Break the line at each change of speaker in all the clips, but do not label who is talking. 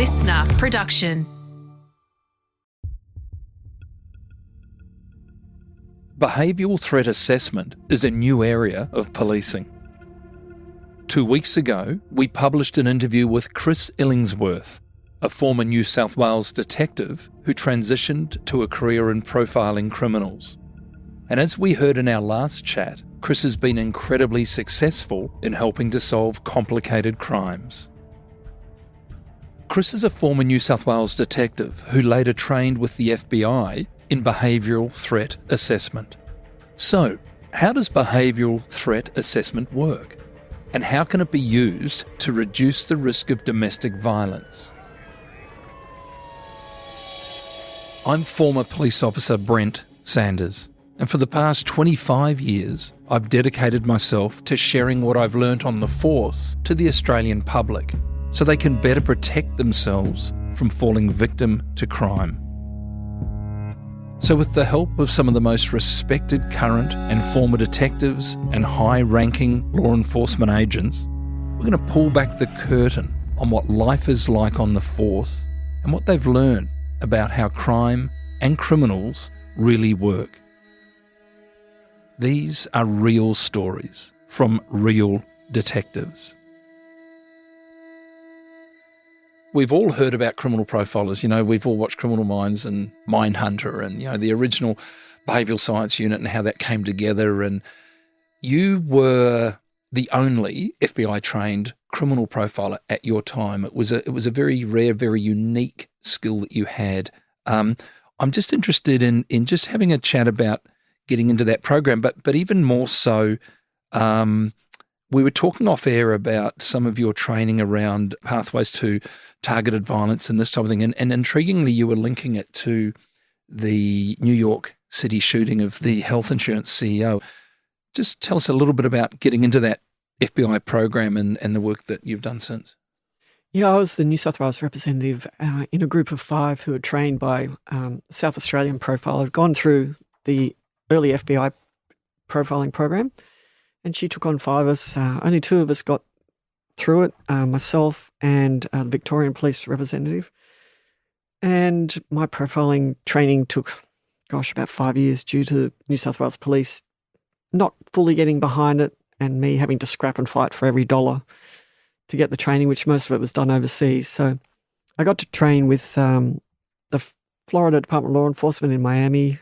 LiSTNR production.
Behavioural threat assessment is a new area of policing. 2 weeks ago, we published an interview with Kris Illingsworth, a former New South Wales detective who transitioned to a career in profiling criminals. And as we heard in our last chat, Kris has been incredibly successful in helping to solve complicated crimes. Kris is a former New South Wales detective who later trained with the FBI in behavioural threat assessment. So, how does behavioural threat assessment work? And how can it be used to reduce the risk of domestic violence? I'm former police officer Brent Sanders, and for the past 25 years, I've dedicated myself to sharing what I've learnt on the force to the Australian public so they can better protect themselves from falling victim to crime. So with the help of some of the most respected current and former detectives and high-ranking law enforcement agents, we're going to pull back the curtain on what life is like on the force and what they've learned about how crime and criminals really work. These are real stories from real detectives. We've all heard about criminal profilers. We've all watched Criminal Minds and Mindhunter and, the original behavioural science unit and how that came together. And you were the only FBI-trained criminal profiler at your time. It was a very rare, very unique skill that you had. I'm just interested in just having a chat about getting into that program, but even more so, we were talking off air about some of your training around pathways to targeted violence and this type of thing. And intriguingly, you were linking it to the New York City shooting of the health insurance CEO. Just tell us a little bit about getting into that FBI program and the work that you've done since.
Yeah, I was the New South Wales representative in a group of 5 who were trained by a South Australian profiler, had gone through the early FBI profiling program. And she took on 5 of us. Only 2 of us got through it, myself and the Victorian police representative. And my profiling training took, about 5 years due to New South Wales Police not fully getting behind it and me having to scrap and fight for every dollar to get the training, which most of it was done overseas. So I got to train with the Florida Department of Law Enforcement in Miami,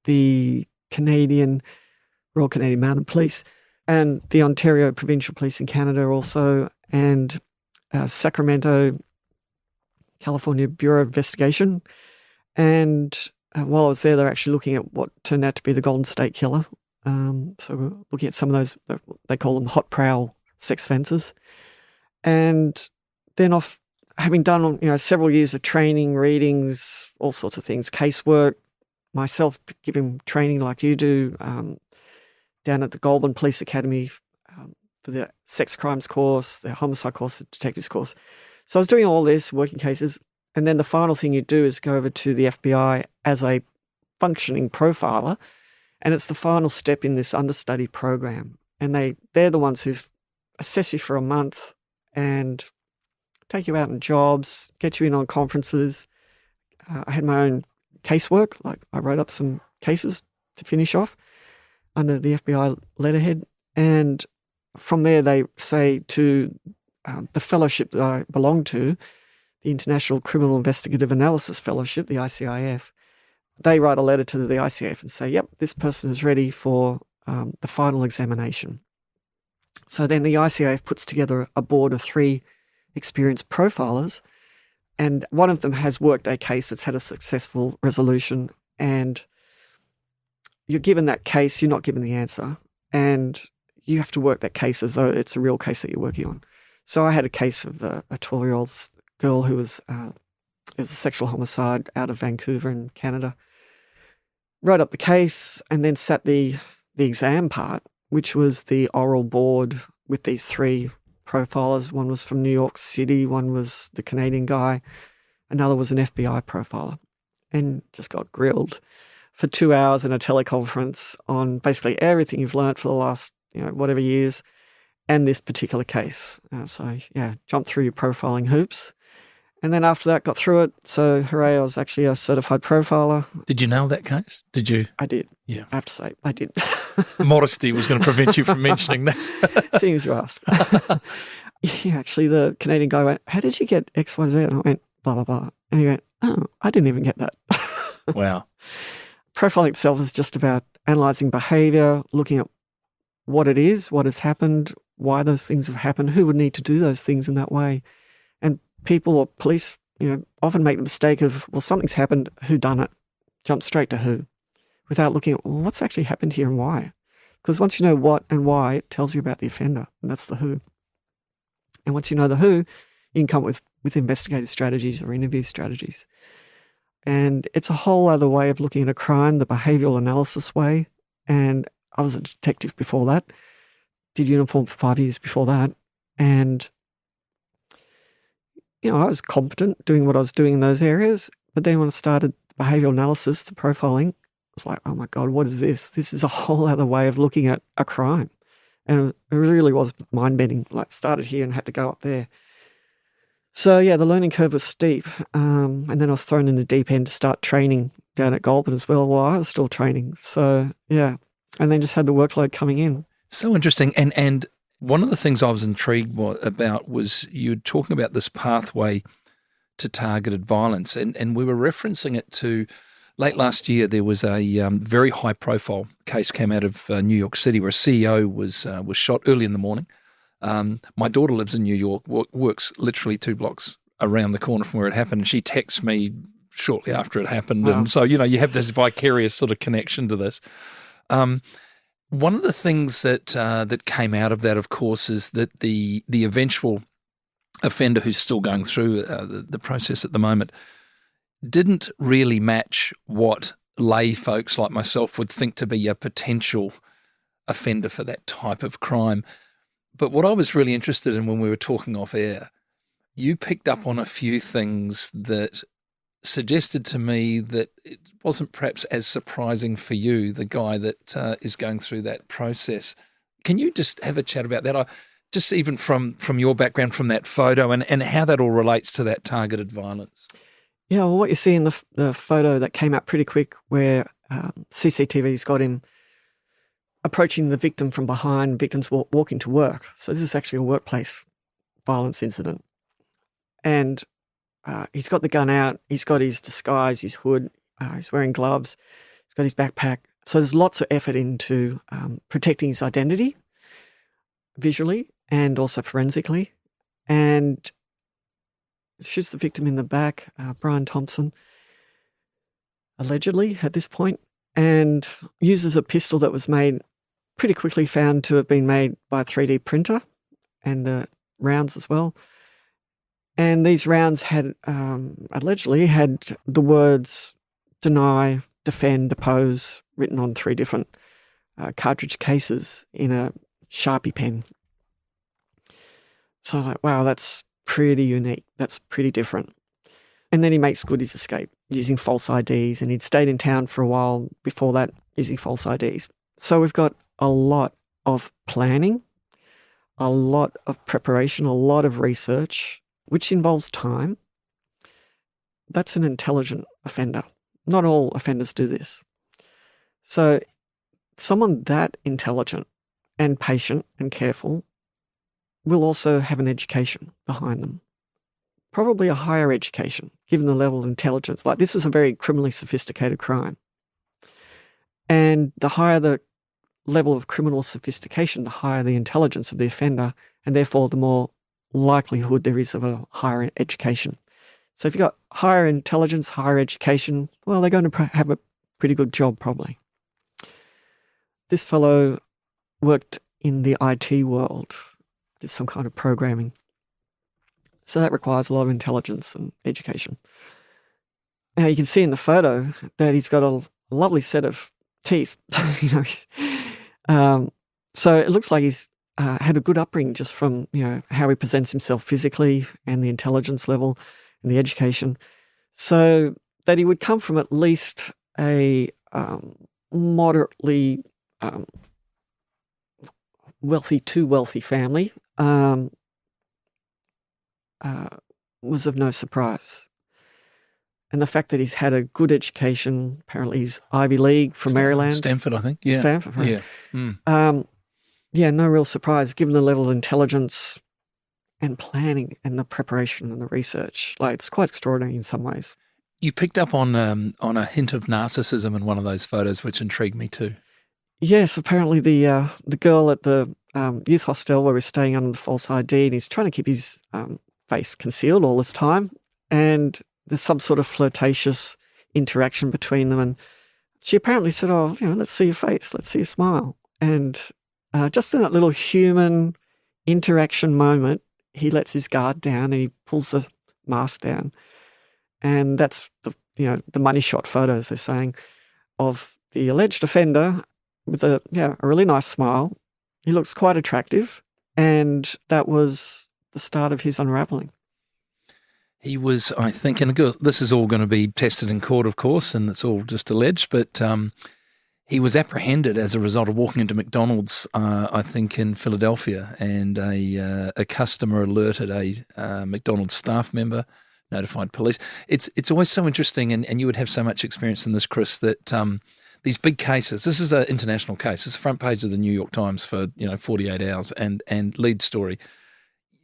the Royal Canadian Mounted Police, and the Ontario Provincial Police in Canada also, and Sacramento, California Bureau of Investigation. And while I was there, they're actually looking at what turned out to be the Golden State Killer. So we're looking at some of those, they call them hot prowl sex offenders. And then off, having done several years of training, readings, all sorts of things, casework, myself to give him training like you do, down at the Goulburn Police Academy for the sex crimes course, the homicide course, the detectives course. So I was doing all this, working cases, and then the final thing you do is go over to the FBI as a functioning profiler, and it's the final step in this understudy program. And they're the ones who assess you for a month and take you out on jobs, get you in on conferences. I had my own casework, like I wrote up some cases to finish off under the FBI letterhead. And from there, they say to the fellowship that I belong to, the International Criminal Investigative Analysis Fellowship, the ICIF, they write a letter to the ICIF and say, yep, this person is ready for the final examination. So then the ICIF puts together a board of 3 experienced profilers, and one of them has worked a case that's had a successful resolution, and you're given that case, you're not given the answer, and you have to work that case as though it's a real case that you're working on. So I had a case of a 12-year-old girl who was, it was a sexual homicide out of Vancouver in Canada. Wrote up the case and then sat the exam part, which was the oral board with these 3 profilers. One was from New York City, one was the Canadian guy, another was an FBI profiler, and just got grilled for 2 hours in a teleconference on basically everything you've learnt for the last, whatever years, and this particular case. So, jumped through your profiling hoops. And then after that, got through it. So, hooray, I was actually a certified profiler.
Did you nail that case? Did you?
I did.
Yeah.
I have to say, I did.
Modesty was going to prevent you from mentioning that.
Seeing as you asked. Yeah, actually, the Canadian guy went, how did you get X, Y, Z? And I went, blah, blah, blah. And he went, oh, I didn't even get that.
Wow.
Profiling itself is just about analysing behaviour, looking at what it is, what has happened, why those things have happened, who would need to do those things in that way. And people or police, often make the mistake of, well, something's happened, who done it? Jump straight to who, without looking at, well, what's actually happened here and why? Because once you know what and why, it tells you about the offender, and that's the who. And once you know the who, you can come up with investigative strategies or interview strategies. And it's a whole other way of looking at a crime, the behavioural analysis way. And I was a detective before that, did uniform for 5 years before that. And, I was competent doing what I was doing in those areas. But then when I started behavioural analysis, the profiling, I was like, oh my God, what is this? This is a whole other way of looking at a crime. And it really was mind-bending, like started here and had to go up there. So, yeah, the learning curve was steep. And then I was thrown in the deep end to start training down at Goulburn as well while I was still training. So, yeah, and then just had the workload coming in.
So interesting. And one of the things I was intrigued about was you talking about this pathway to targeted violence. And we were referencing it to late last year. There was a very high-profile case came out of New York City where a CEO was shot early in the morning. My daughter lives in New York, works literally 2 blocks around the corner from where it happened. And she texts me shortly after it happened.
Wow.
And so, you have this vicarious sort of connection to this. One of the things that came out of that, of course, is that the eventual offender who's still going through the process at the moment didn't really match what lay folks like myself would think to be a potential offender for that type of crime. But what I was really interested in when we were talking off air, you picked up on a few things that suggested to me that it wasn't perhaps as surprising for you, the guy that is going through that process. Can you just have a chat about that? Just even from your background, from that photo and how that all relates to that targeted violence.
Yeah, well, what you see in the photo that came out pretty quick where CCTV's got him approaching the victim from behind, victims walking to work. So this is actually a workplace violence incident. And he's got the gun out, he's got his disguise, his hood, he's wearing gloves, he's got his backpack. So there's lots of effort into protecting his identity visually and also forensically. And it shoots the victim in the back, Brian Thompson, allegedly at this point, and uses a pistol that was made pretty quickly, found to have been made by a 3D printer, and the rounds as well. And these rounds had allegedly had the words deny, defend, oppose written on 3 different cartridge cases in a Sharpie pen. So I'm like, wow, that's pretty unique. That's pretty different. And then he makes good his escape using false IDs, and he'd stayed in town for a while before that using false IDs. So we've got a lot of planning, a lot of preparation, a lot of research, which involves time. That's an intelligent offender. Not all offenders do this. So someone that intelligent and patient and careful will also have an education behind them. Probably a higher education, given the level of intelligence. Like, this was a very criminally sophisticated crime. And the higher the level of criminal sophistication, the higher the intelligence of the offender, and therefore the more likelihood there is of a higher education. So if you've got higher intelligence, higher education, well, they're going to have a pretty good job probably. This fellow worked in the IT world, did some kind of programming. So that requires a lot of intelligence and education. Now you can see in the photo that he's got a lovely set of teeth. So it looks like he's had a good upbringing just from how he presents himself physically and the intelligence level and the education. So that he would come from at least a moderately wealthy to wealthy family. was of no surprise. And the fact that he's had a good education, apparently he's Ivy League from Maryland.
Stanford, I think. Yeah.
Stanford, right?
Yeah.
No real surprise given the level of intelligence and planning and the preparation and the research. Like, it's quite extraordinary in some ways.
You picked up on a hint of narcissism in one of those photos, which intrigued me too.
Yes, apparently the girl at the youth hostel where we're staying under the false ID, and he's trying to keep his face concealed all this time, and there's some sort of flirtatious interaction between them, and she apparently said, "Oh, let's see your face, let's see your smile," and just in that little human interaction moment, he lets his guard down and he pulls the mask down, and that's the money shot photo, as they're saying, of the alleged offender with a really nice smile. He looks quite attractive, and that was the start of his unraveling.
He was, I think, and this is all going to be tested in court, of course, and it's all just alleged, but he was apprehended as a result of walking into McDonald's, I think, in Philadelphia, and a customer alerted a McDonald's staff member, notified police. It's always so interesting, and you would have so much experience in this, Kris, that these big cases, this is an international case, it's the front page of the New York Times for 48 hours and lead story,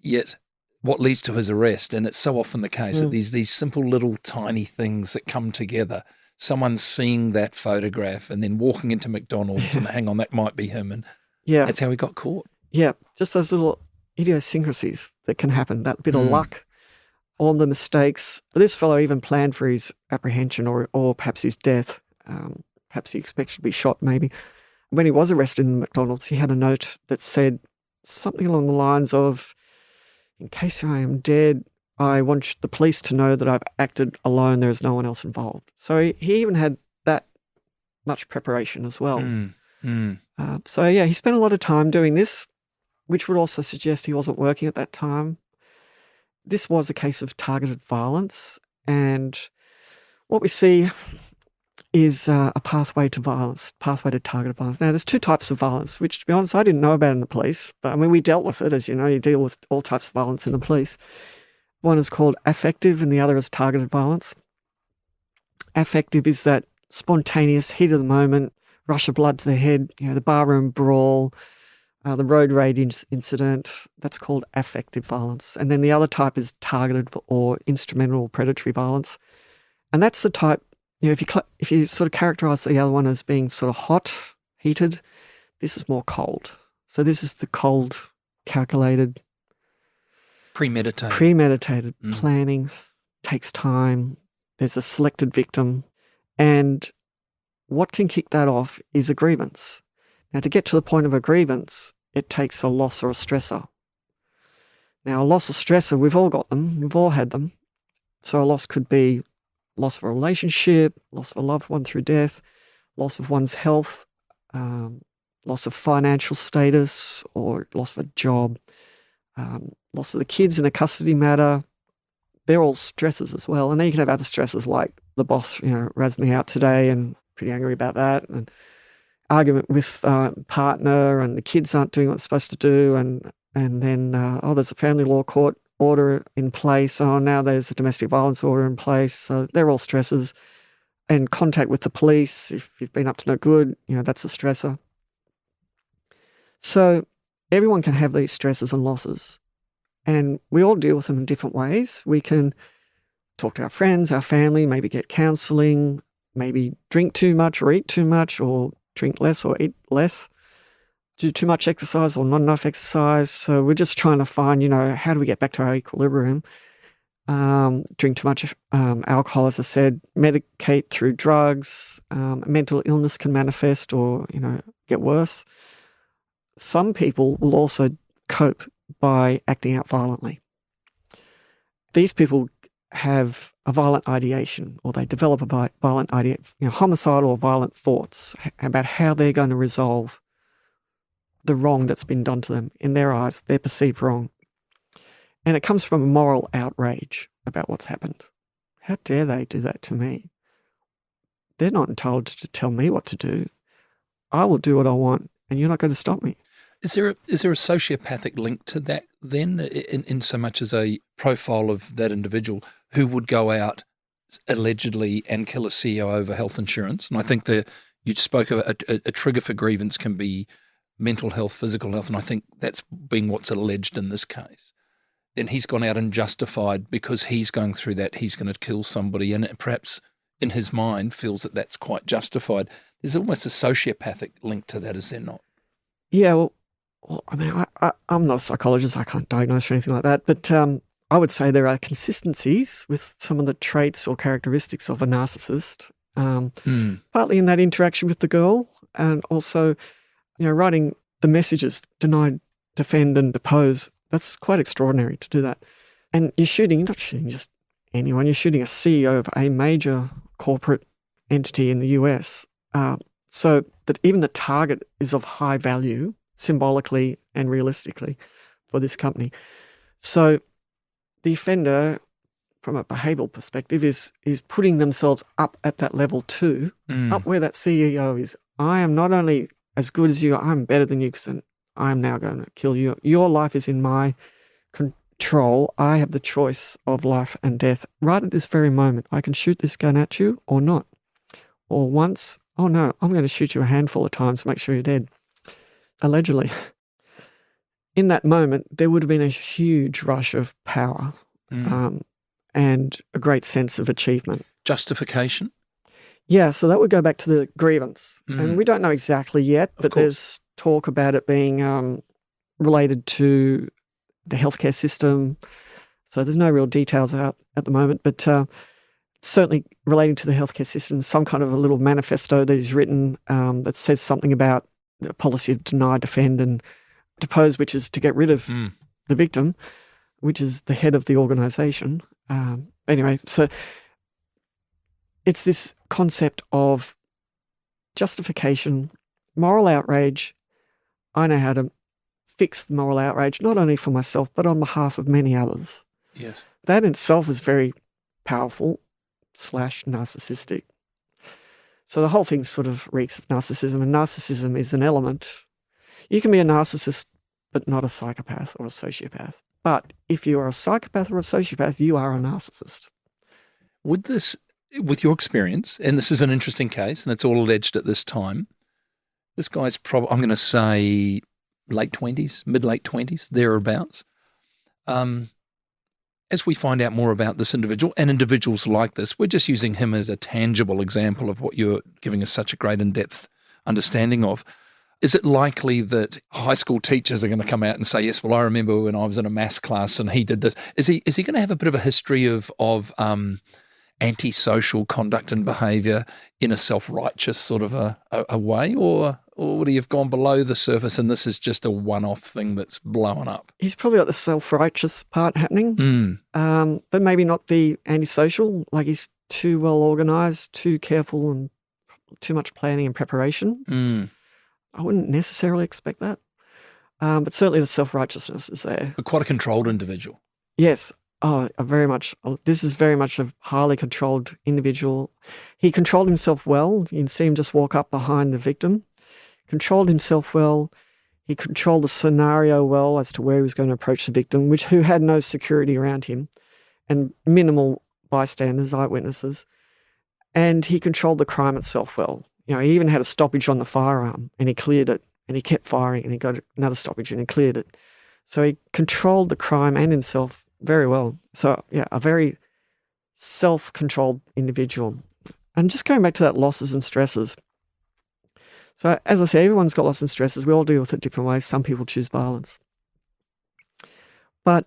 yet what leads to his arrest, and it's so often the case that these simple little tiny things that come together, someone seeing that photograph and then walking into McDonald's and hang on, that might be him, and that's how he got caught. Yeah,
just those little idiosyncrasies that can happen, that bit of luck, all the mistakes. This fellow even planned for his apprehension or perhaps his death. Perhaps he expected to be shot maybe. When he was arrested in McDonald's, he had a note that said something along the lines of, "In case I am dead, I want the police to know that I've acted alone. There is no one else involved." So he even had that much preparation as well. He spent a lot of time doing this, which would also suggest he wasn't working at that time. This was a case of targeted violence, and what we see is a pathway to violence, pathway to targeted violence. Now, there's two types of violence, which, to be honest, I didn't know about in the police. But, I mean, we dealt with it. As you know, you deal with all types of violence in the police. One is called affective and the other is targeted violence. Affective is that spontaneous, heat of the moment, rush of blood to the head, the barroom brawl, the road rage incident. That's called affective violence. And then the other type is targeted or instrumental or predatory violence. And that's the type, if you sort of characterize the other one as being sort of hot, heated, this is more cold. So this is the cold, calculated, premeditated planning, takes time. There's a selected victim. And what can kick that off is a grievance. Now, to get to the point of a grievance, it takes a loss or a stressor. Now, a loss or stressor, we've all got them. We've all had them. So a loss could be loss of a relationship, loss of a loved one through death, loss of one's health, loss of financial status, or loss of a job, loss of the kids in a custody matter. They're all stresses as well. And then you can have other stresses like the boss, razzed me out today and pretty angry about that, and argument with partner, and the kids aren't doing what they're supposed to do, and then there's a family law court order in place. Now there's a domestic violence order in place. So they're all stresses. And contact with the police, if you've been up to no good, that's a stressor. So everyone can have these stresses and losses, and we all deal with them in different ways. We can talk to our friends, our family, maybe get counselling, maybe drink too much or eat too much, or drink less or eat less, do too much exercise or not enough exercise. So we're just trying to find, how do we get back to our equilibrium? Drink too much alcohol, as I said, medicate through drugs. Mental illness can manifest or, get worse. Some people will also cope by acting out violently. These people have a violent ideation, or they develop a violent idea, homicidal or violent thoughts about how they're going to resolve the wrong that's been done to them. In their eyes, their perceived wrong. And it comes from a moral outrage about what's happened. How dare they do that to me? They're not entitled to tell me what to do. I will do what I want, and you're not going to stop me.
Is there a sociopathic link to that then, in so much as a profile of that individual who would go out allegedly and kill a CEO over health insurance? And I think you spoke of a trigger for grievance can be mental health, physical health, and I think that's being what's alleged in this case. Then he's gone out and justified because he's going through that, he's going to kill somebody, and perhaps in his mind feels that that's quite justified. There's almost a sociopathic link to that, is there not?
Yeah, well I mean, I'm not a psychologist. I can't diagnose or anything like that. But I would say there are consistencies with some of the traits or characteristics of a narcissist, partly in that interaction with the girl, and also, writing the messages, deny, defend, and depose. That's quite extraordinary to do that. And you're not shooting just anyone. You're shooting a CEO of a major corporate entity in the US, so that even the target is of high value, symbolically and realistically, for this company. So the offender, from a behavioural perspective, is putting themselves up at that level too, up where that CEO is. I am not only as good as you, I'm better than you because I'm now going to kill you. Your life is in my control. I have the choice of life and death right at this very moment. I can shoot this gun at you or not. Or once, oh no, I'm going to shoot you a handful of times to make sure you're dead. Allegedly. In that moment, there would have been a huge rush of power and a great sense of achievement. Justification? Yeah, so that would go back to the grievance. And we don't know exactly yet, but there's talk about it being related to the healthcare system. So there's no real details out at the moment, but certainly relating to the healthcare system, some kind of a little manifesto that is written that says something about the policy of deny, defend, and depose, which is to get rid of the victim, which is the head of the organisation. Anyway, so it's this concept of justification, moral outrage. I know how to fix the moral outrage, not only for myself, but on behalf of many others. Yes. That in itself is very powerful / narcissistic. So the whole thing sort of reeks of narcissism, and narcissism is an element. You can be a narcissist, but not a psychopath or a sociopath. But if you are a psychopath or a sociopath, you are a narcissist. With your experience, and this is an interesting case, and it's all alleged at this time, this guy's probably, I'm going to say, late 20s, mid-late 20s, thereabouts. As we find out more about this individual and individuals like this, we're just using him as a tangible example of what you're giving us such a great in-depth understanding of. Is it likely that high school teachers are going to come out and say, yes, well, I remember when I was in a maths class and he did this? Is he going to have a bit of a history of antisocial conduct and behaviour in a self-righteous sort of a way, or would he have gone below the surface and this is just a one-off thing that's blown up? He's probably got the self-righteous part happening, but maybe not the antisocial, like he's too well organised, too careful, and too much planning and preparation. I wouldn't necessarily expect that, but certainly the self-righteousness is there. But quite a controlled individual. Yes. This is very much a highly controlled individual. He controlled himself well. You can see him just walk up behind the victim. Controlled himself well. He controlled the scenario well as to where he was going to approach the victim, who had no security around him and minimal bystanders, eyewitnesses. And he controlled the crime itself well. He even had a stoppage on the firearm and he cleared it, and he kept firing and he got another stoppage and he cleared it. So he controlled the crime and himself very well. So, yeah, a very self-controlled individual. And just going back to that losses and stresses. So, as I say, everyone's got losses and stresses. We all deal with it different ways. Some people choose violence. But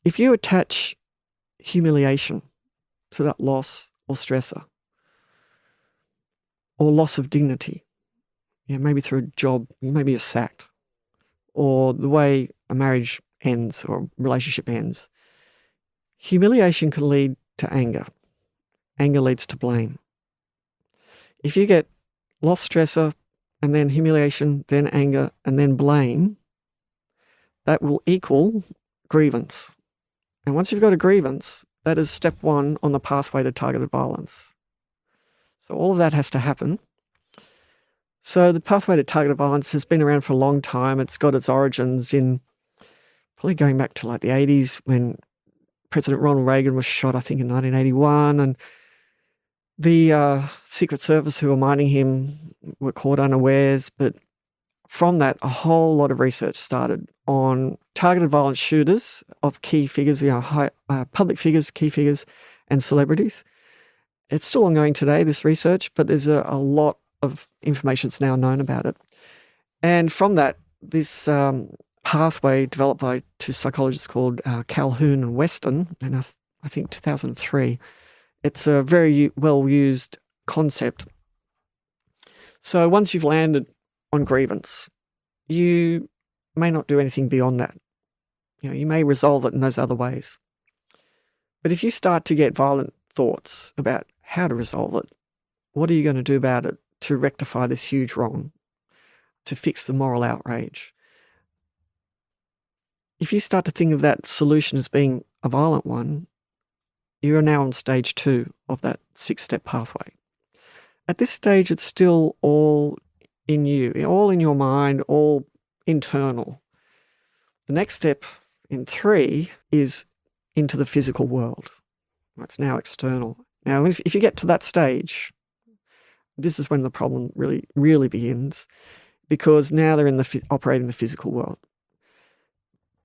if you attach humiliation to that loss or stressor, or loss of dignity, maybe through a job, maybe you're sacked, or the way a marriage ends or a relationship ends, humiliation can lead to anger. Anger leads to blame. If you get loss stressor and then humiliation, then anger, and then blame, that will equal grievance. And once you've got a grievance, that is step one on the pathway to targeted violence. So all of that has to happen. So the pathway to targeted violence has been around for a long time. It's got its origins in probably going back to like the 80s when President Ronald Reagan was shot, I think, in 1981. And the Secret Service who were mining him were caught unawares. But from that, a whole lot of research started on targeted violence shooters of key figures, public figures, key figures, and celebrities. It's still ongoing today, this research, but there's a lot of information that's now known about it. And from that, this pathway developed by two psychologists called Calhoun and Weston, and I think 2003. It's a very well-used concept. So once you've landed on grievance, you may not do anything beyond that. You may resolve it in those other ways. But if you start to get violent thoughts about how to resolve it, what are you going to do about it to rectify this huge wrong, to fix the moral outrage? If you start to think of that solution as being a violent one, you are now on stage 2 of that 6-step pathway. At this stage, it's still all in you, all in your mind, all internal. The next step in 3 is into the physical world. It's now external. Now, if you get to that stage, this is when the problem really, really begins, because now they're operating the physical world.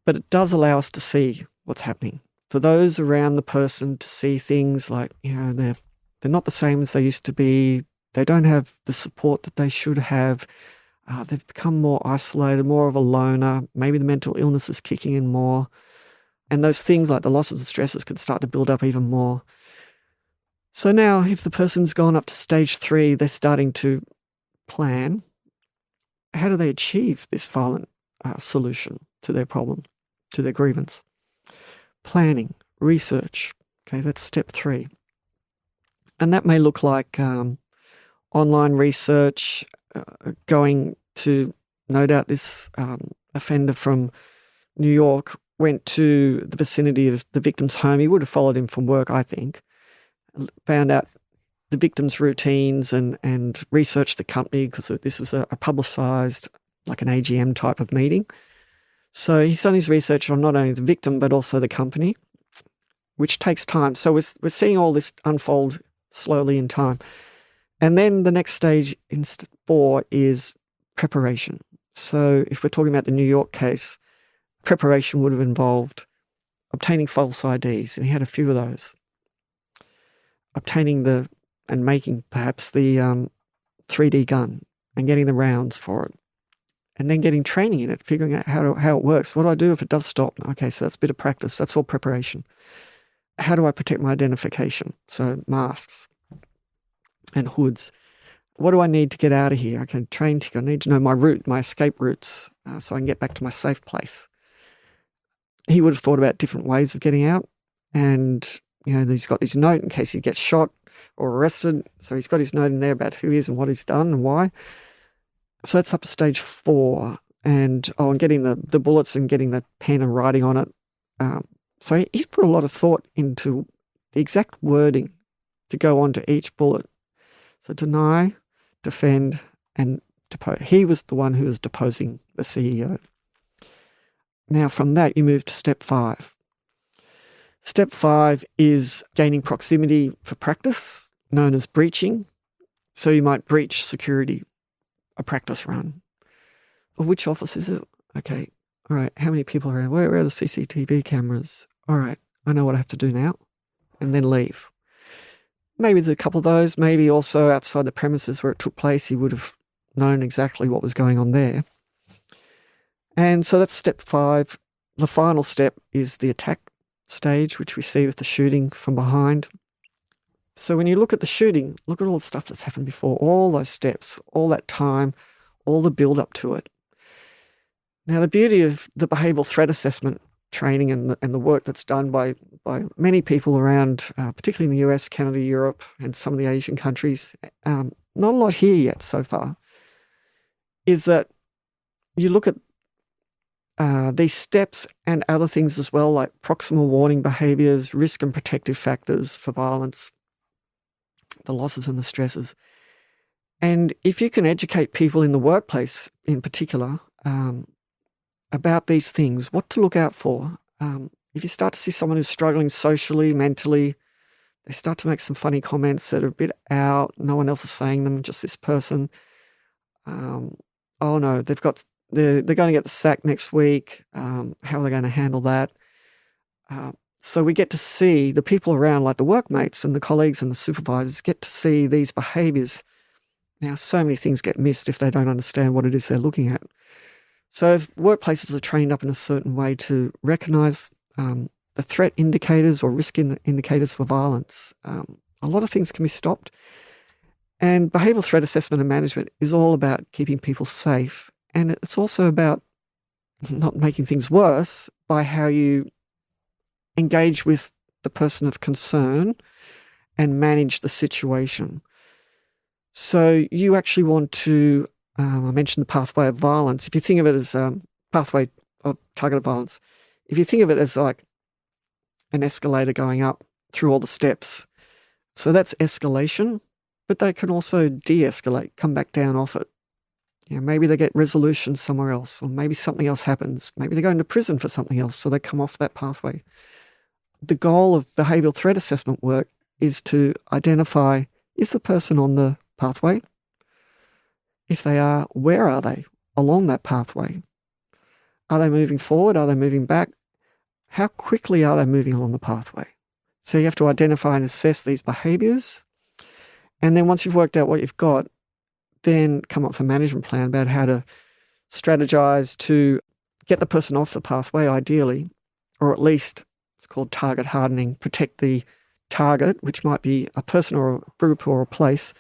But it does allow us to see what's happening. For those around the person to see things like, they're not the same as they used to be. They don't have the support that they should have. They've become more isolated, more of a loner. Maybe the mental illness is kicking in more. And those things like the losses and stresses could start to build up even more. So now if the person's gone up to stage 3, they're starting to plan. How do they achieve this violent solution to their problem, to their grievance? Planning, research. Okay, that's step 3. And that may look like online research, going to, no doubt this offender from New York went to the vicinity of the victim's home. He would have followed him from work, I think, found out the victim's routines and researched the company, because this was a publicised, like an AGM type of meeting. So he's done his research on not only the victim, but also the company, which takes time. So we're seeing all this unfold slowly in time. And then the next stage in step 4 is preparation. So if we're talking about the New York case, preparation would have involved obtaining false IDs, and he had a few of those. Obtaining and making perhaps the 3D gun and getting the rounds for it. And then getting training in it, figuring out how it works. What do I do if it does stop? Okay, so that's a bit of practice. That's all preparation. How do I protect my identification? So masks and hoods. What do I need to get out of here? Okay, train ticket. I need to know my route, my escape routes, so I can get back to my safe place. He would have thought about different ways of getting out. And, he's got his note in case he gets shot or arrested. So he's got his note in there about who he is and what he's done and why. So that's up to stage 4. And getting the bullets and getting the pen and writing on it. So he's put a lot of thought into the exact wording to go on to each bullet. So deny, defend, and depose. He was the one who was deposing the CEO. Now from that, you move to step 5. Step 5 is gaining proximity for practice, known as breaching. So you might breach security, a practice run. Well, which office is it? Okay, all right, how many people are around? Where are the CCTV cameras? All right, I know what I have to do now. And then leave. Maybe there's a couple of those. Maybe also outside the premises where it took place, he would have known exactly what was going on there. And so that's step 5. The final step is the attack stage, which we see with the shooting from behind. So when you look at the shooting, look at all the stuff that's happened before, all those steps, all that time, all the build up to it. Now, the beauty of the behavioural threat assessment training and the work that's done by many people around, particularly in the US, Canada, Europe, and some of the Asian countries, not a lot here yet so far, is that you look at these steps and other things as well, like proximal warning behaviours, risk and protective factors for violence, the losses and the stresses. And if you can educate people in the workplace in particular about these things, what to look out for. If you start to see someone who's struggling socially, mentally, they start to make some funny comments that are a bit out, no one else is saying them, just this person. Oh no, they're going to get the sack next week. How are they going to handle that? So we get to see the people around, like the workmates and the colleagues and the supervisors, get to see these behaviours. Now, so many things get missed if they don't understand what it is they're looking at. So if workplaces are trained up in a certain way to recognise the threat indicators or risk indicators for violence, a lot of things can be stopped. And behavioural threat assessment and management is all about keeping people safe. And it's also about not making things worse by how you engage with the person of concern and manage the situation. So you actually want to, I mentioned the pathway of violence. If you think of it as a pathway of targeted violence, if you think of it as like an escalator going up through all the steps, so that's escalation, but they can also de-escalate, come back down off it. Maybe they get resolution somewhere else, or maybe something else happens. Maybe they go into prison for something else, so they come off that pathway. The goal of behavioural threat assessment work is to identify, is the person on the pathway? If they are, where are they along that pathway? Are they moving forward? Are they moving back? How quickly are they moving along the pathway? So you have to identify and assess these behaviours. And then once you've worked out what you've got, then come up with a management plan about how to strategize to get the person off the pathway, ideally, or at least it's called target hardening, protect the target, which might be a person or a group or a place,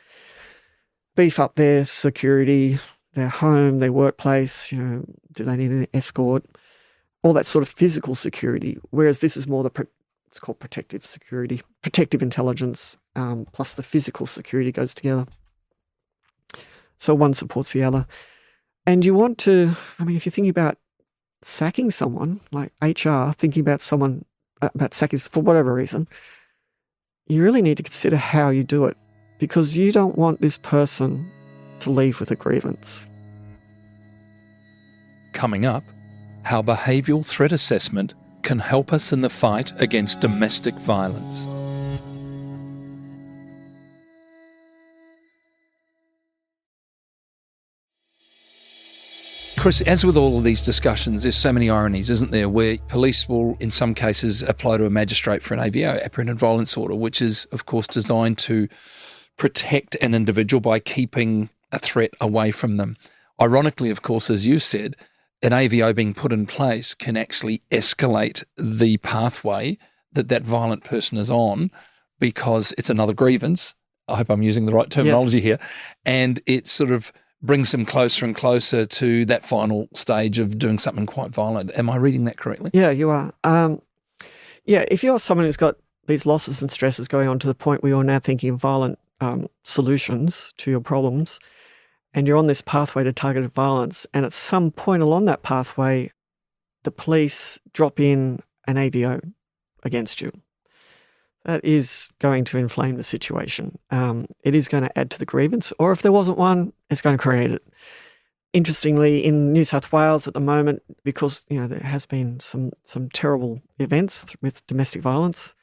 beef up their security, their home, their workplace, do they need an escort, all that sort of physical security, whereas this is more it's called protective security, protective intelligence, plus the physical security goes together. So one supports the other. And you want to, if you're thinking about sacking someone, like HR, thinking about someone, about sacking for whatever reason, you really need to consider how you do it, because you don't want this person to leave with a grievance.
Coming up, how behavioural threat assessment can help us in the fight against domestic violence. Kris, as with all of these discussions, there's so many ironies, isn't there, where police will, in some cases, apply to a magistrate for an AVO, apprehended violence order, which is, of course, designed to protect an individual by keeping a threat away from them. Ironically, of course, as you said, an AVO being put in place can actually escalate the pathway that violent person is on, because it's another grievance. I hope I'm using the right terminology here. And it sort of brings them closer and closer to that final stage of doing something quite violent. Am I reading that correctly?
Yeah, you are. If you're someone who's got these losses and stresses going on to the point where you're now thinking of violent solutions to your problems, and you're on this pathway to targeted violence, and at some point along that pathway, the police drop in an AVO against you, that is going to inflame the situation. It is going to add to the grievance, or if there wasn't one, it's going to create it. Interestingly, in New South Wales at the moment, because there has been some terrible events with domestic violence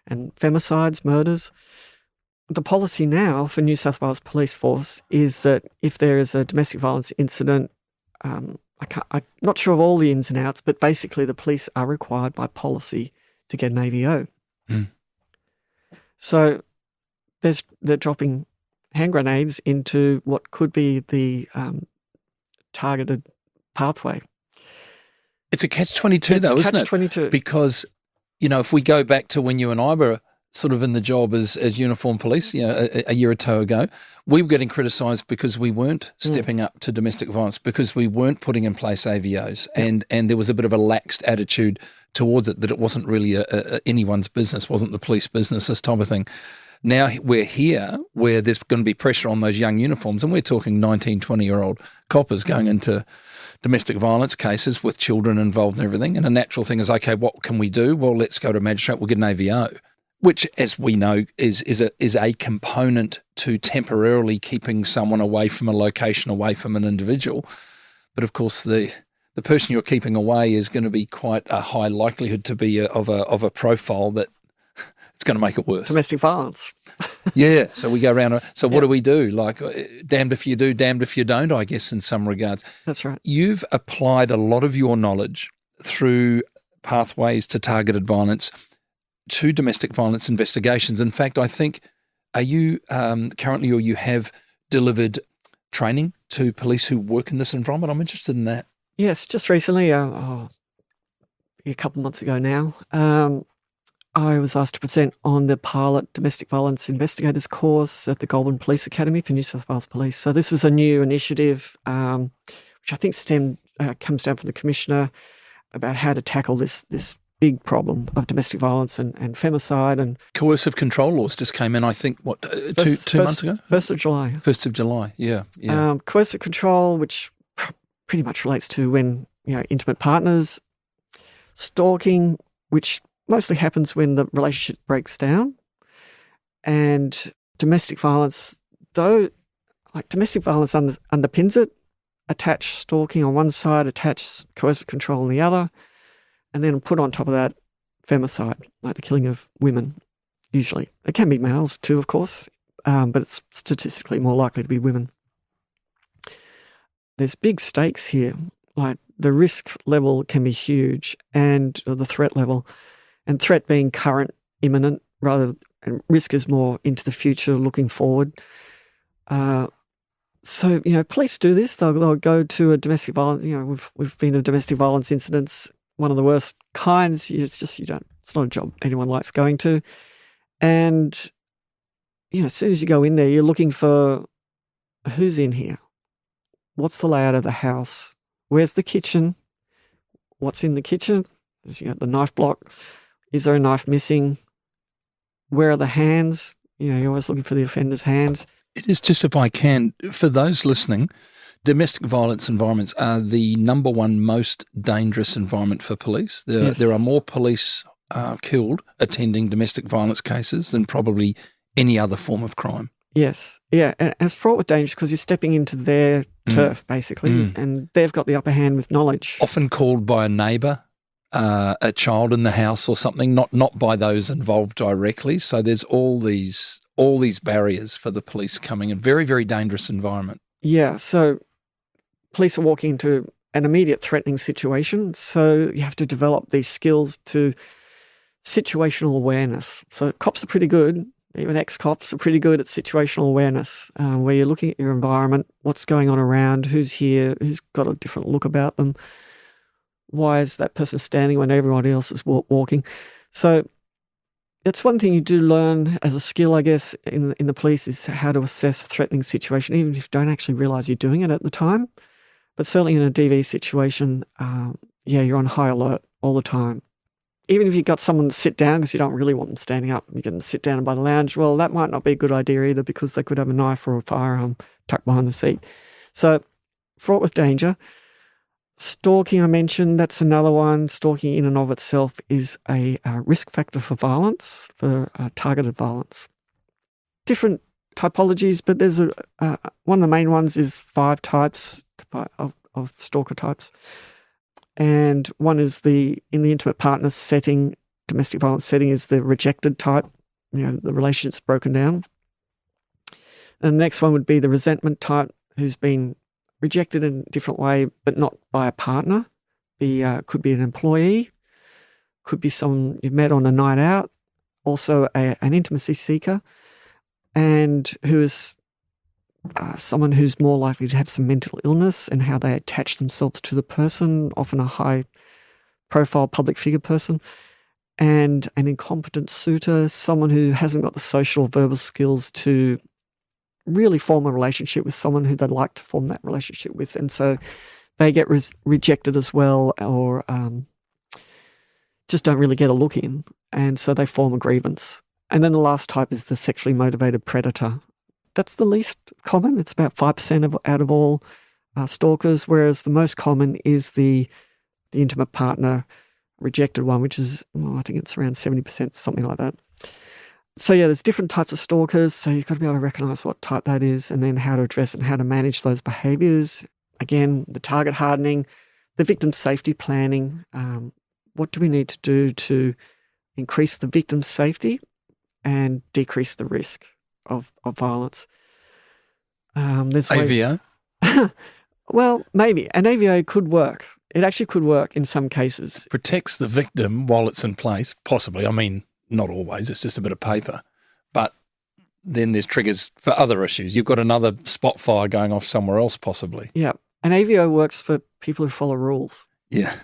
and femicides, murders, the policy now for New South Wales Police Force is that if there is a domestic violence incident, I'm not sure of all the ins and outs, but basically the police are required by policy to get an AVO.
Mm.
So they're dropping hand grenades into what could be the targeted pathway.
It's a catch-22 though, isn't it?
It's catch-22.
Because, if we go back to when you and I were sort of in the job as uniformed police, a year or two ago, we were getting criticised because we weren't stepping up to domestic violence, because we weren't putting in place AVOs, and there was a bit of a laxed attitude towards it, that it wasn't really anyone's business, wasn't the police business, this type of thing. Now we're here where there's going to be pressure on those young uniforms, and we're talking 19, 20-year-old coppers going into domestic violence cases with children involved and everything, and a natural thing is, okay, what can we do? Well, let's go to a magistrate, we'll get an AVO. which, as we know, is a component to temporarily keeping someone away from a location, away from an individual. But of course, the person you're keeping away is going to be quite a high likelihood to be of a profile that it's going to make it worse.
Domestic violence.
Yeah. So we go around. So what do we do? Like, damned if you do, damned if you don't, I guess, in some regards.
That's right.
You've applied a lot of your knowledge through pathways to targeted violence to domestic violence investigations. In fact, I think, are you currently, or you have delivered training to police who work in this environment? I'm interested in that.
Yes, just recently, a couple of months ago now, I was asked to present on the pilot domestic violence investigators course at the Goulburn Police Academy for New South Wales Police. So this was a new initiative, which I think comes down from the Commissioner, about how to tackle this big problem of domestic violence and femicide. And
coercive control laws just came in, I think, two months ago?
1st of July.
1st of July, yeah.
Coercive control, which pretty much relates to when, intimate partners, stalking, which mostly happens when the relationship breaks down, and domestic violence, though, like domestic violence underpins it, attach stalking on one side, attach coercive control on the other, and then put on top of that femicide, like the killing of women, usually. It can be males too, of course, but it's statistically more likely to be women. There's big stakes here, like the risk level can be huge, and the threat level, and threat being current, imminent, and risk is more into the future, looking forward. So, police do this. They'll go to a domestic violence. We've been in domestic violence incidents, one of the worst kinds. It's not a job anyone likes going to. And, as soon as you go in there, you're looking for who's in here. What's the layout of the house? Where's the kitchen? What's in the kitchen? You got the knife block. Is there a knife missing? Where are the hands? You're always looking for the offender's hands.
It is just, if I can, for those listening, domestic violence environments are the number one most dangerous environment for police. There are more police killed attending domestic violence cases than probably any other form of crime.
Yes. Yeah. And it's fraught with danger because you're stepping into their turf, basically, and they've got the upper hand with knowledge.
Often called by a neighbour, a child in the house or something, not by those involved directly. So there's all these barriers for the police coming in. Very, very dangerous environment. Yeah.
So police are walking into an immediate threatening situation. So you have to develop these skills to situational awareness. So cops are pretty good. Even ex-cops are pretty good at situational awareness, where you're looking at your environment, what's going on around, who's here, who's got a different look about them. Why is that person standing when everybody else is walking? So that's one thing you do learn as a skill, I guess, in the police, is how to assess a threatening situation, even if you don't actually realise you're doing it at the time. But certainly in a DV situation, you're on high alert all the time. Even if you've got someone to sit down because you don't really want them standing up, you can sit down by the lounge, well, that might not be a good idea either, because they could have a knife or a firearm tucked behind the seat. So fraught with danger. Stalking, I mentioned, that's another one. Stalking in and of itself is a risk factor for violence, for targeted violence. Different typologies, but there's one of the main ones is 5 types of stalker types. And one is in the intimate partner setting, domestic violence setting, is the rejected type, the relationship's broken down. And the next one would be the resentment type, who's been rejected in a different way, but not by a partner. Could be an employee, could be someone you've met on a night out, also an intimacy seeker, and who is someone who's more likely to have some mental illness and how they attach themselves to the person, often a high-profile public figure person, and an incompetent suitor, someone who hasn't got the social or verbal skills to really form a relationship with someone who they'd like to form that relationship with. And so they get rejected as well, or just don't really get a look in. And so they form a grievance. And then the last type is the sexually motivated predator. That's the least common. It's about 5% out of all stalkers, whereas the most common is the intimate partner rejected one, which is, I think it's around 70%, something like that. So yeah, there's different types of stalkers. So you've got to be able to recognise what type that is, and then how to address and how to manage those behaviours. Again, the target hardening, the victim safety planning. What do we need to do to increase the victim's safety and decrease the risk of violence? There's
AVO?
Well, maybe. An AVO could work. It actually could work in some cases.
Protects the victim while it's in place, possibly. I mean, not always. It's just a bit of paper. But then there's triggers for other issues. You've got another spot fire going off somewhere else, possibly.
Yeah. An AVO works for people who follow rules.
Yeah.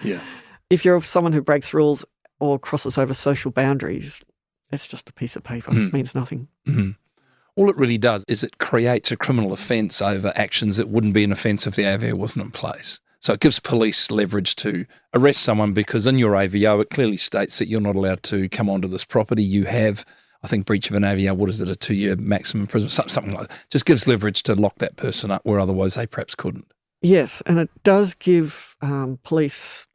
Yeah.
If you're someone who breaks rules or crosses over social boundaries, it's just a piece of paper. It means nothing.
Mm-hmm. All it really does is it creates a criminal offence over actions that wouldn't be an offence if the AVO wasn't in place. So it gives police leverage to arrest someone because in your AVO it clearly states that you're not allowed to come onto this property. You have, I think, breach of an AVO, what is it, a 2-year maximum prison, something like that. Just gives leverage to lock that person up where otherwise they perhaps couldn't.
Yes, and it does give police,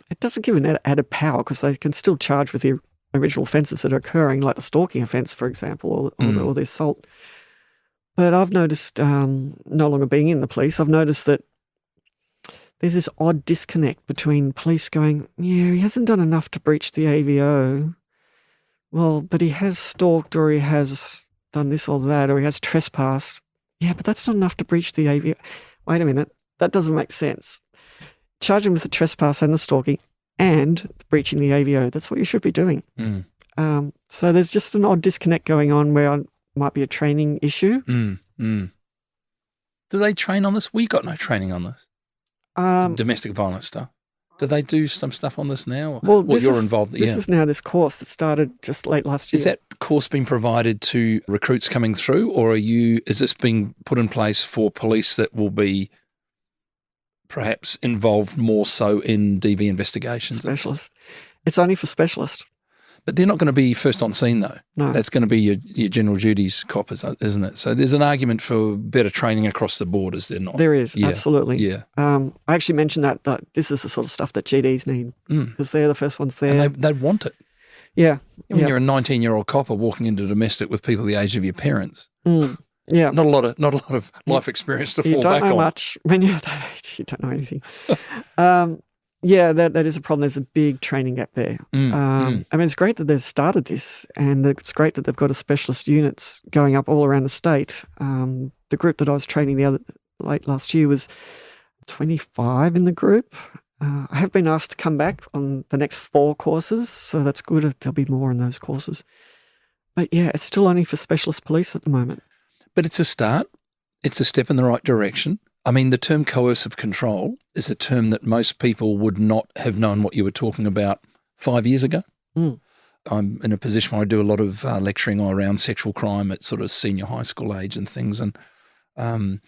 it doesn't give an added power because they can still charge with the original offences that are occurring, like the stalking offence, for example, or the assault. But I've noticed, no longer being in the police, I've noticed that there's this odd disconnect between police going, yeah, he hasn't done enough to breach the AVO. Well, but he has stalked or he has done this or that or he has trespassed. Yeah, but that's not enough to breach the AVO. Wait a minute, that doesn't make sense. Charge him with the trespass and the stalking and breaching the AVO. That's what you should be doing. So there's just an odd disconnect going on where it might be a training issue.
Do they train on this? We got no training on this. Domestic violence stuff. Do they do some stuff on this now?
Well,
you're involved.
This is now this course that started just late last year.
Is that course being provided to recruits coming through, or is this being put in place for police that will be perhaps involved more so in DV investigations?
Specialist. It's only for specialists.
But they're not going to be first on scene, though.
No.
That's going to be your general duties coppers, isn't it? So there's an argument for better training across the board, is there not?
There is, absolutely.
Yeah.
I actually mentioned that this is the sort of stuff that GDs need because they're the first ones there.
And they want it.
Yeah.
When you're a 19-year-old copper walking into domestic with people the age of your parents,
yeah,
not a lot of life experience to fall back on.
You don't know much. When you're that age, you don't know anything. Yeah, that is a problem. There's a big training gap there. I mean, it's great that they've started this, and it's great that they've got a specialist units going up all around the state. The group that I was training late last year was 25 in the group. I have been asked to come back on the next 4 courses, so that's good. There'll be more in those courses. But yeah, it's still only for specialist police at the moment.
But it's a start. It's a step in the right direction. I mean, the term coercive control is a term that most people would not have known what you were talking about 5 years ago. I'm in a position where I do a lot of lecturing around sexual crime at sort of senior high school age and things. And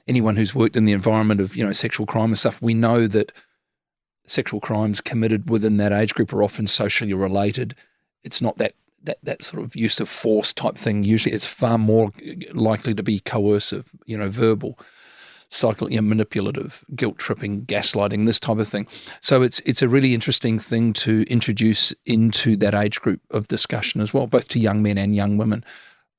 anyone who's worked in the environment of, sexual crime and stuff, we know that sexual crimes committed within that age group are often socially related. It's not that sort of use of force type thing. Usually it's far more likely to be coercive, verbal, manipulative, guilt-tripping, gaslighting, this type of thing. So it's a really interesting thing to introduce into that age group of discussion as well, both to young men and young women.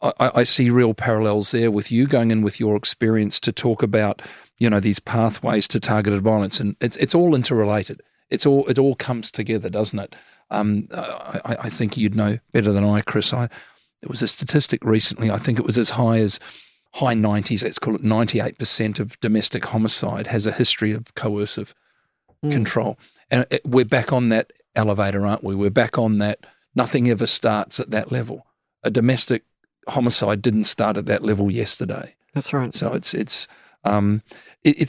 I see real parallels there with you going in with your experience to talk about, these pathways to targeted violence, and it's all interrelated. It all comes together, doesn't it? I think you'd know better than I, Kris. There was a statistic recently. I think it was as high as high 90s, let's call it 98% of domestic homicide has a history of coercive control. And we're back on that elevator, aren't we? We're back on that. Nothing ever starts at that level. A domestic homicide didn't start at that level yesterday.
That's right.
So it's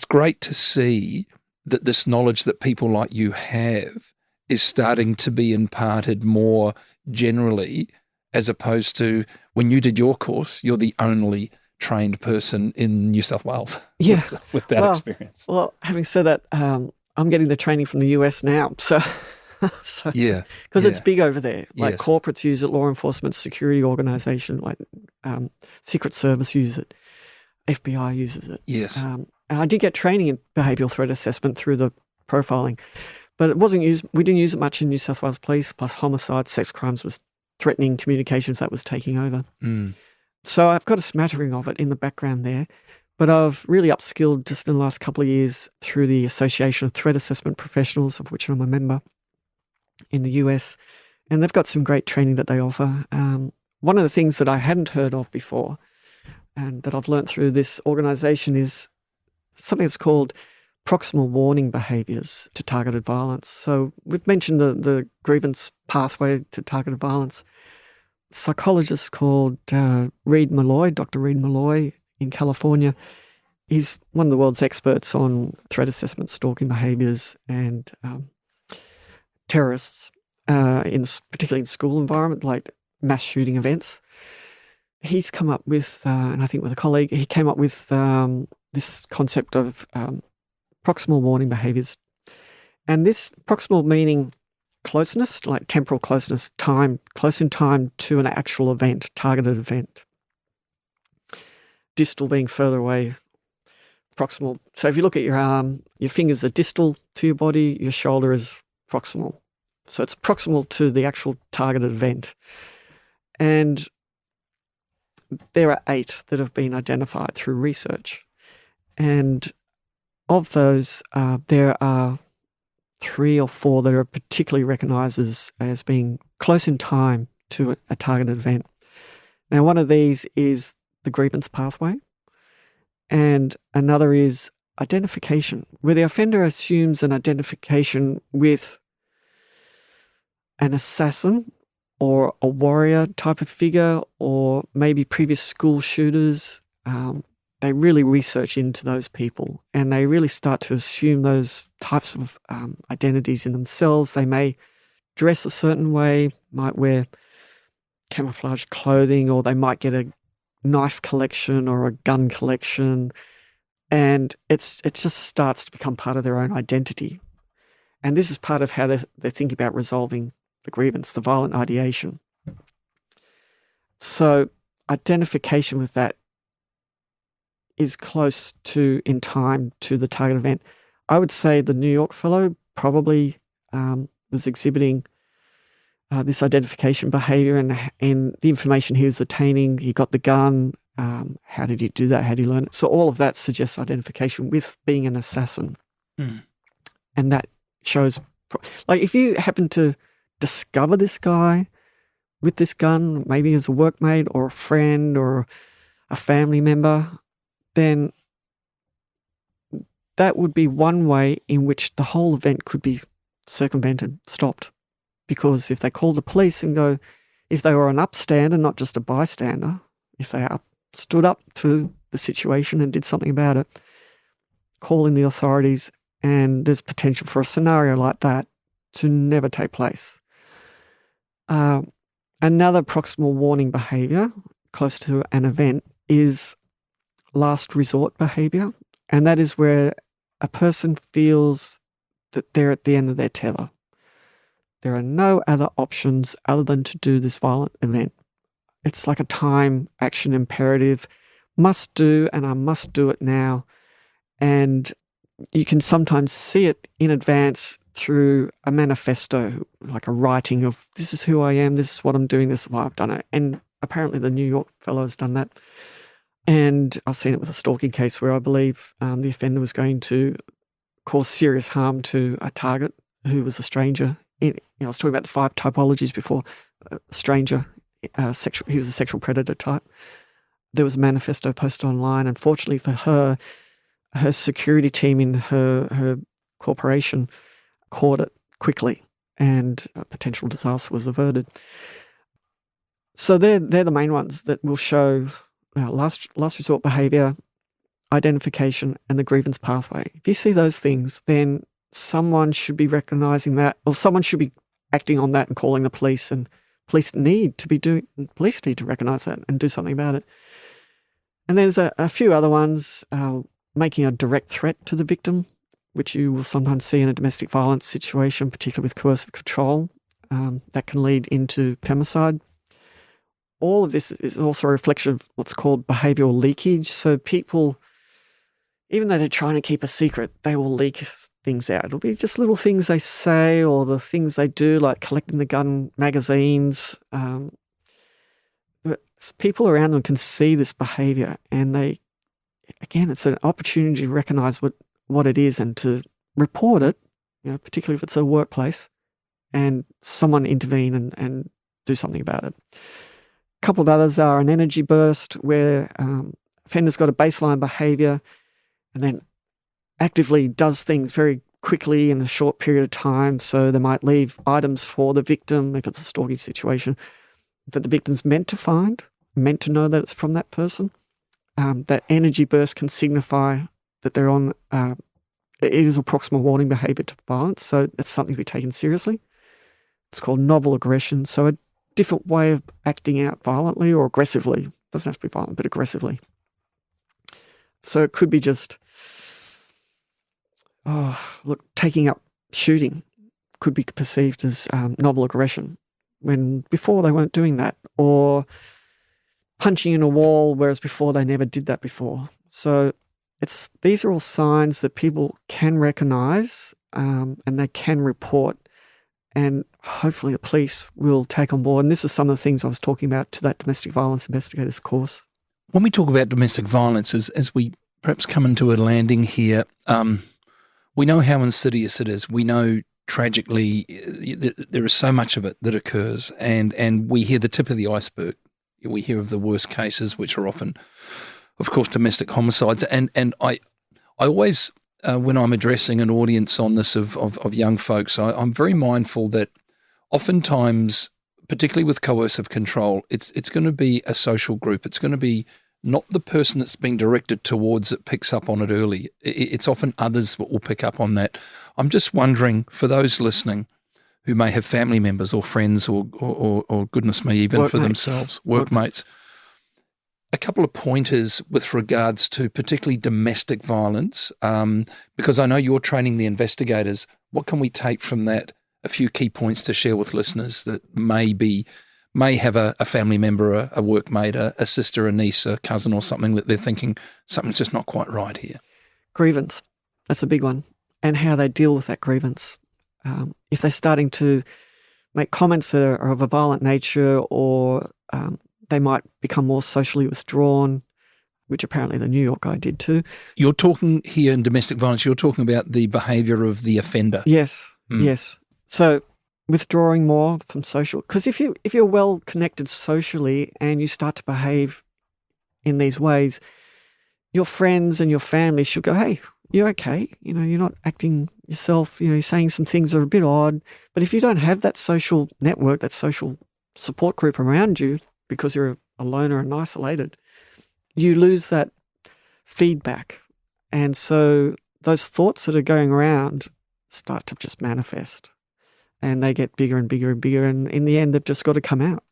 great to see that this knowledge that people like you have is starting to be imparted more generally, as opposed to when you did your course, you're the only trained person in New South Wales with that experience.
Well, having said that, I'm getting the training from the US now. So because it's big over there. Like corporates use it, law enforcement, security organisation, like Secret Service use it, FBI uses it.
Yes.
And I did get training in behavioural threat assessment through the profiling, but it wasn't used. We didn't use it much in New South Wales Police. Plus homicide, sex crimes was threatening communications that was taking over.
Mm.
So I've got a smattering of it in the background there, but I've really upskilled just in the last couple of years through the Association of Threat Assessment Professionals, of which I'm a member in the US, and they've got some great training that they offer. One of the things that I hadn't heard of before and that I've learned through this organisation is something that's called proximal warning behaviours to targeted violence. So we've mentioned the grievance pathway to targeted violence. A psychologist called Reed Malloy, Dr. Reed Malloy in California. He's one of the world's experts on threat assessment, stalking behaviours and terrorists, particularly in school environment, like mass shooting events. He's come up with, and I think with a colleague, he came up with this concept of proximal warning behaviours. And this proximal meaning closeness, like temporal closeness, time, close in time to an actual event, targeted event. Distal being further away, proximal. So if you look at your arm, your fingers are distal to your body, your shoulder is proximal. So it's proximal to the actual targeted event. And there are 8 that have been identified through research. And of those, there are 3 or 4 that are particularly recognised as being close in time to a targeted event. Now, one of these is the grievance pathway, and another is identification, where the offender assumes an identification with an assassin or a warrior type of figure, or maybe previous school shooters. They really research into those people and they really start to assume those types of identities in themselves. They may dress a certain way, might wear camouflage clothing, or they might get a knife collection or a gun collection. And it just starts to become part of their own identity. And this is part of how they're thinking about resolving the grievance, the violent ideation. So identification with that is close to, in time, to the target event. I would say the New York fellow probably was exhibiting this identification behaviour, and the information he was attaining, he got the gun, how did he do that, how did he learn it? So all of that suggests identification with being an assassin.
Mm.
And that shows, like if you happen to discover this guy with this gun, maybe as a workmate or a friend or a family member, then that would be one way in which the whole event could be circumvented, stopped. Because if they called the police and go, if they were an upstander, not just a bystander, if they stood up to the situation and did something about it, call in the authorities, and there's potential for a scenario like that to never take place. Another proximal warning behaviour close to an event is last resort behaviour, and that is where a person feels that they're at the end of their tether. There are no other options other than to do this violent event. It's like a time action imperative, must do, and I must do it now. And you can sometimes see it in advance through a manifesto, like a writing of this is who I am, this is what I'm doing, this is why I've done it. And apparently the New York fellow has done that. And I've seen it with a stalking case where I believe the offender was going to cause serious harm to a target who was a stranger. I was talking about the 5 typologies before. Stranger, he was a sexual predator type. There was a manifesto posted online. Unfortunately for her security team in her corporation caught it quickly, and a potential disaster was averted. So they're the main ones that will show last resort behaviour, identification, and the grievance pathway. If you see those things, then someone should be recognising that, or someone should be acting on that and calling the police, and police need to recognise that and do something about it. And there's a few other ones, making a direct threat to the victim, which you will sometimes see in a domestic violence situation, particularly with coercive control, that can lead into femicide. All of this is also a reflection of what's called behavioural leakage. So people, even though they're trying to keep a secret, they will leak things out. It'll be just little things they say or the things they do, like collecting the gun magazines. But people around them can see this behaviour, and it's an opportunity to recognise what it is and to report it, particularly if it's a workplace, and someone intervene and do something about it. A couple of others are an energy burst, where offender's got a baseline behaviour and then actively does things very quickly in a short period of time. So they might leave items for the victim, if it's a stalking situation, that the victim's meant to find, meant to know that it's from that person. That energy burst can signify that they're on, it is a proximal warning behaviour to violence, so that's something to be taken seriously. It's called novel aggression, so a different way of acting out violently or aggressively. It doesn't have to be violent, but aggressively. So it could be just, taking up shooting could be perceived as novel aggression, when before they weren't doing that, or punching in a wall, whereas before they never did that before. So these are all signs that people can recognise and they can report, and hopefully the police will take on board. And this was some of the things I was talking about to that domestic violence investigators course.
When we talk about domestic violence, as we perhaps come into a landing here, we know how insidious it is. We know tragically there is so much of it that occurs, and we hear the tip of the iceberg. We hear of the worst cases, which are often, of course, domestic homicides. And I always, when I'm addressing an audience on this of young folks, I'm very mindful that oftentimes, particularly with coercive control, it's going to be a social group. It's going to be not the person that's being directed towards that picks up on it early. It's often others that will pick up on that. I'm just wondering, for those listening who may have family members or friends or goodness me, even for themselves, workmates, a couple of pointers with regards to particularly domestic violence, because I know you're training the investigators. What can we take from that? A few key points to share with listeners that may have a family member, a workmate, a sister, a niece, a cousin or something that they're thinking something's just not quite right here. Grievance,
that's a big one, and how they deal with that grievance. If they're starting to make comments that are of a violent nature, or they might become more socially withdrawn, which apparently the New York guy did too.
You're talking here in domestic violence, you're talking about the behaviour of the offender.
Yes, yes. So withdrawing more from social, because if you're well connected socially and you start to behave in these ways, your friends and your family should go, hey, you're okay. You're not acting yourself. You're saying some things that are a bit odd. But if you don't have that social network, that social support group around you, because you're a loner and isolated, you lose that feedback. And so those thoughts that are going around start to just manifest, and they get bigger and bigger and bigger. And in the end, they've just got to come out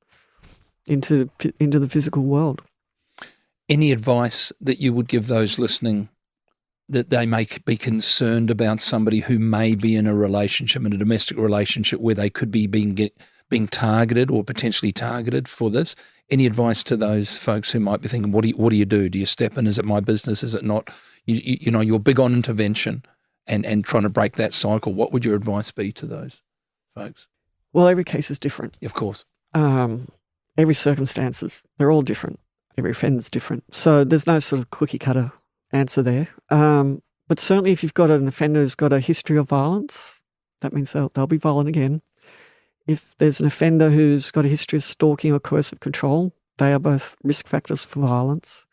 into the physical world.
Any advice that you would give those listening that they may be concerned about somebody who may be in a relationship, in a domestic relationship, where they could be being targeted or potentially targeted for this? Any advice to those folks who might be thinking, what do you do? Do you step in? Is it my business? Is it not? You're big on intervention and trying to break that cycle. What would your advice be to those folks?
Well, every case is different.
Of course.
Every circumstance, they're all different. Every offender's different. So there's no sort of cookie cutter answer there. But certainly if you've got an offender who's got a history of violence, that means they'll be violent again. If there's an offender who's got a history of stalking or coercive control, they are both risk factors for violence.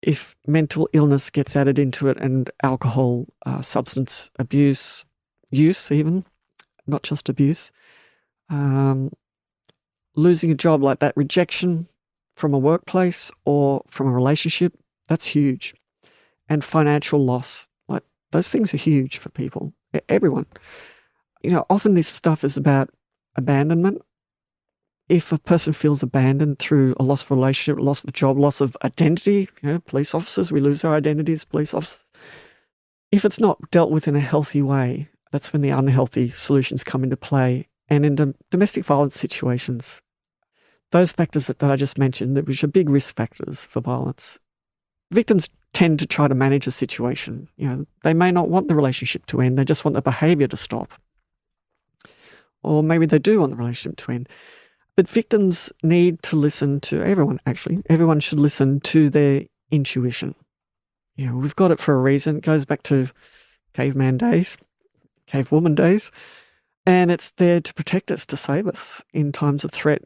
If mental illness gets added into it, and alcohol, substance abuse, use even, not just abuse, losing a job like that, rejection from a workplace or from a relationship, that's huge. And financial loss, like those things are huge for people, everyone. Often this stuff is about abandonment. If a person feels abandoned through a loss of relationship, loss of a job, loss of identity, police officers, we lose our identities, police officers. If it's not dealt with in a healthy way, that's when the unhealthy solutions come into play. And in domestic violence situations, those factors that I just mentioned, which are big risk factors for violence, victims tend to try to manage a situation. They may not want the relationship to end. They just want the behaviour to stop. Or maybe they do want the relationship to end. But victims need to listen to everyone, actually. Everyone should listen to their intuition. We've got it for a reason. It goes back to caveman days, cavewoman days. And it's there to protect us, to save us in times of threat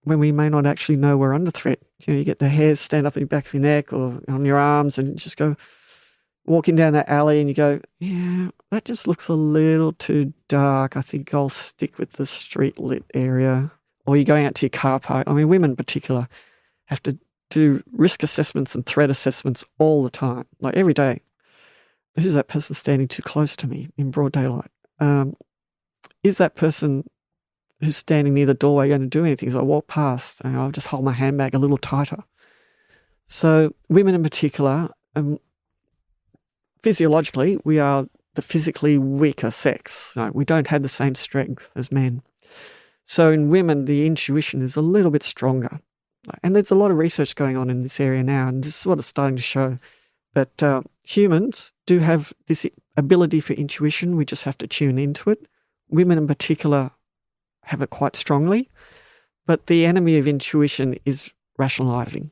when we may not actually know we're under threat. You get the hairs stand up in the back of your neck or on your arms and you just go walking down that alley and you go, yeah, that just looks a little too dark. I think I'll stick with the street lit area. Or you're going out to your car park. I mean, women in particular have to do risk assessments and threat assessments all the time, like every day. Who's that person standing too close to me in broad daylight? Is that person who's standing near the doorway going to do anything? As I walk past, I'll just hold my handbag a little tighter. So women in particular, physiologically, we are the physically weaker sex. We don't have the same strength as men. So in women, the intuition is a little bit stronger. And there's a lot of research going on in this area now, and this is what it's starting to show, that humans do have this ability for intuition. We just have to tune into it. Women in particular have it quite strongly, but the enemy of intuition is rationalising.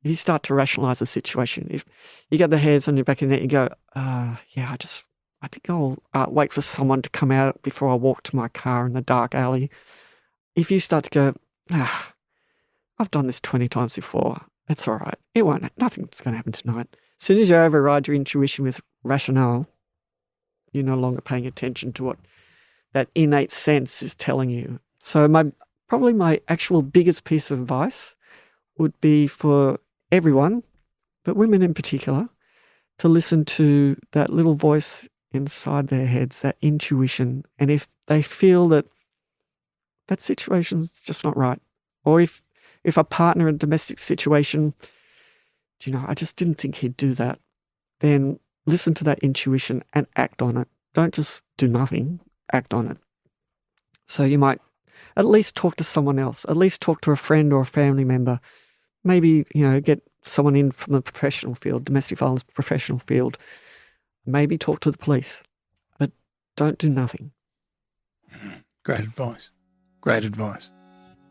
If you start to rationalise a situation, if you get the hairs on your back of the neck, you go, yeah, I think I'll wait for someone to come out before I walk to my car in the dark alley. If you start to go, I've done this 20 times before, it's all right. Nothing's going to happen tonight. As soon as you override your intuition with rationale, you're no longer paying attention to what that innate sense is telling you. So probably my actual biggest piece of advice would be for everyone, but women in particular, to listen to that little voice inside their heads, that intuition. And if they feel that situation's just not right, or if a partner in a domestic situation, I just didn't think he'd do that, then listen to that intuition and act on it. Don't just do nothing, act on it. So you might at least talk to someone else, at least talk to a friend or a family member. Maybe, get someone in from the professional field, domestic violence professional field. Maybe talk to the police, but don't do nothing.
Great advice. Great advice.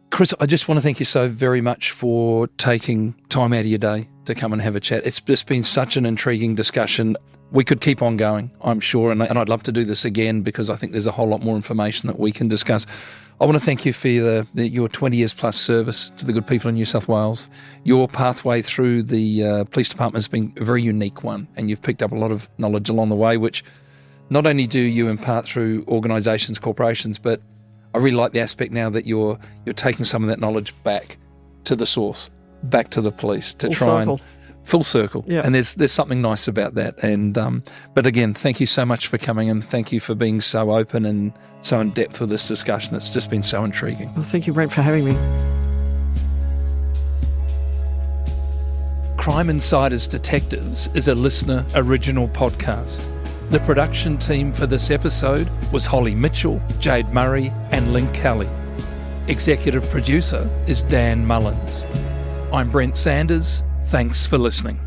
Kris, I just want to thank you so very much for taking time out of your day to come and have a chat. It's just been such an intriguing discussion. We could keep on going, I'm sure, and I'd love to do this again because I think there's a whole lot more information that we can discuss. I want to thank you for your 20 years plus service to the good people in New South Wales. Your pathway through the police department has been a very unique one, and you've picked up a lot of knowledge along the way, which not only do you impart through organisations, corporations, but I really like the aspect now that you're taking some of that knowledge back to the source, back to the police to full circle.
Yeah.
And there's something nice about that. And but again, thank you so much for coming, and thank you for being so open and so in depth with this discussion. It's just been so intriguing.
Well, thank you, Brent, for having me.
Crime Insiders Detectives is a LiSTNR original podcast. The production team for this episode was Holly Mitchell, Jade Murray and Lynn Kelly. Executive producer is Dan Mullins. I'm Brent Sanders. Thanks for listening.